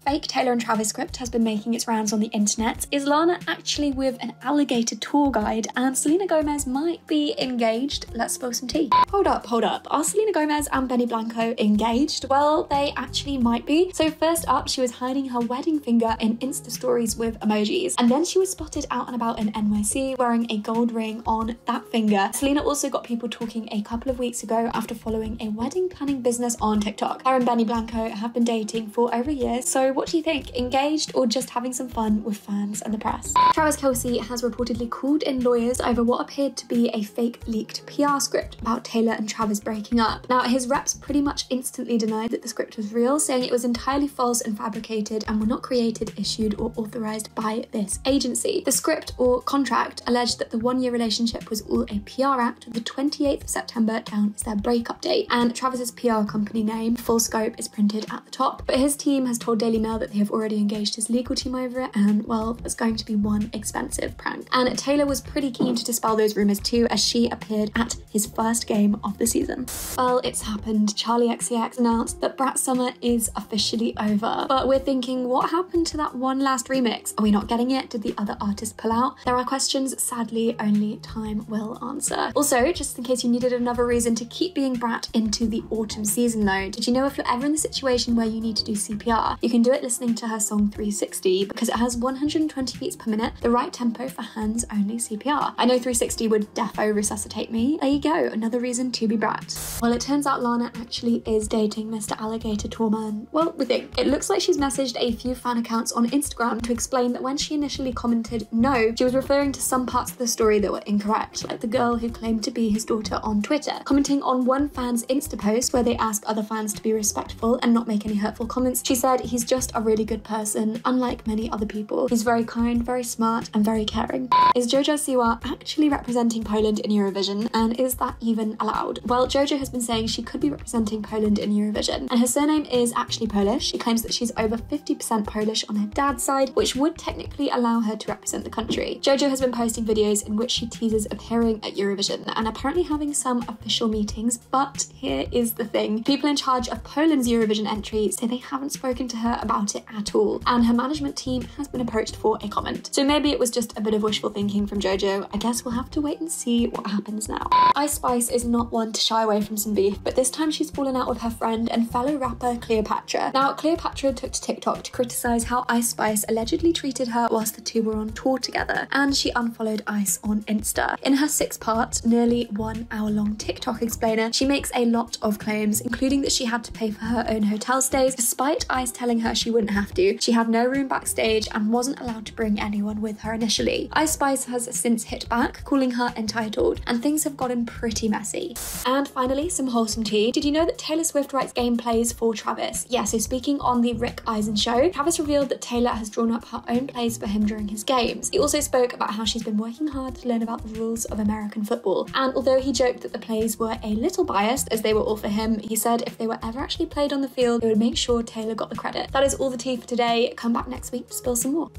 fake Taylor and Travis script has been making its rounds on the internet. Is Lana actually with an alligator tour guide? And Selena Gomez might be engaged? Let's spill some tea. Hold up. Are Selena Gomez and Benny Blanco engaged? Well, they actually might be. So first up, she was hiding her wedding finger in Insta stories with emojis. And then she was spotted out and about in NYC wearing a gold ring on that finger. Selena also got people talking a couple of weeks ago after following a wedding planning business on TikTok. Her and Benny Blanco have been dating for over a year. So what do you think? Engaged or just having some fun with fans and the press? Travis Kelce has reportedly called in lawyers over what appeared to be a fake leaked PR script about Taylor and Travis breaking up. Now, his reps pretty much instantly denied that the script was real, saying it was entirely false and fabricated and were not created, issued or authorized by this agency. The script or contract alleged that the one-year relationship was all a PR act, with the 28th of September down as their breakup date, and Travis's PR company name, Full Scope, is printed at the top. But his team has told Daily Mail that they have already engaged his legal team over it, and well, it's going to be one expensive prank. And Taylor was pretty keen to dispel those rumours too, as she appeared at his first game of the season. Well, it's happened. Charlie XCX announced that Brat's summer is officially over. But we're thinking, what happened to that one last remix? Are we not getting it? Did the other artists pull out? There are questions sadly only time will answer. Also, just in case you needed another reason to keep being Brat into the autumn season though, did you know if you're ever in the situation where you need to do CPR, you can do it listening to her song 360 because it has 120 beats per minute, the right tempo for hands-only CPR. I know 360 would defo resuscitate me. There you go, another reason to be Brat. Well, it turns out Lana actually is dating Mr. Alligator Tourman. Well, we think. It looks like she's messaged a few fan accounts on Instagram to explain that when she initially commented no, she was referring to some parts of the story that were incorrect, like the girl who claimed to be his daughter on Twitter. Commenting on one fan's Insta post where they ask other fans to be respectful and not make any hurtful comments, she said, "He's just a really good person, unlike many other people. He's very kind, very smart, and very caring." Is Jojo Siwa actually representing Poland in Eurovision, and is that even allowed? Well, Jojo has been saying she could be representing Poland in Eurovision, and her surname is actually Polish. She claims that she's over 50% Polish on her dad's side, which would technically allow her to represent the country. Jojo has been posting videos in which she teases appearing at Eurovision and apparently having some official meetings, but here is the thing. People in charge of Poland's Eurovision entry say they haven't spoken to her about it at all, and her management team has been approached for a comment. So maybe it was just a bit of wishful thinking from Jojo. I guess we'll have to wait and see what happens now. Ice Spice is not one to shy away from some beef, but this time she's fallen out with her friend and fellow rapper Cleopatra. Now, Cleopatra took to TikTok to criticise how Ice Spice allegedly treated her whilst the two were on tour together, and she unfollowed Ice on Insta. In her 6-part, nearly 1 hour long TikTok explainer, she makes a lot of claims, including that she had to pay for her own hotel stays, despite Ice telling her she wouldn't have to. She had no room backstage and wasn't allowed to bring anyone with her initially. Ice Spice has since hit back, calling her entitled, and things have gotten pretty messy. And finally, some wholesome tea. Did you know that Taylor Swift writes gameplays for Travis? Yeah, so speaking on the Rick Eisen show, Travis revealed that Taylor has drawn up her own plays for him during his games. He also spoke about how she's been working hard to learn about the rules of American football. And although he joked that the plays were a little biased as they were all for him, he said if they were ever actually played on the field, they would make sure Taylor got the credit. That is all the tea for today. Come back next week to spill some more.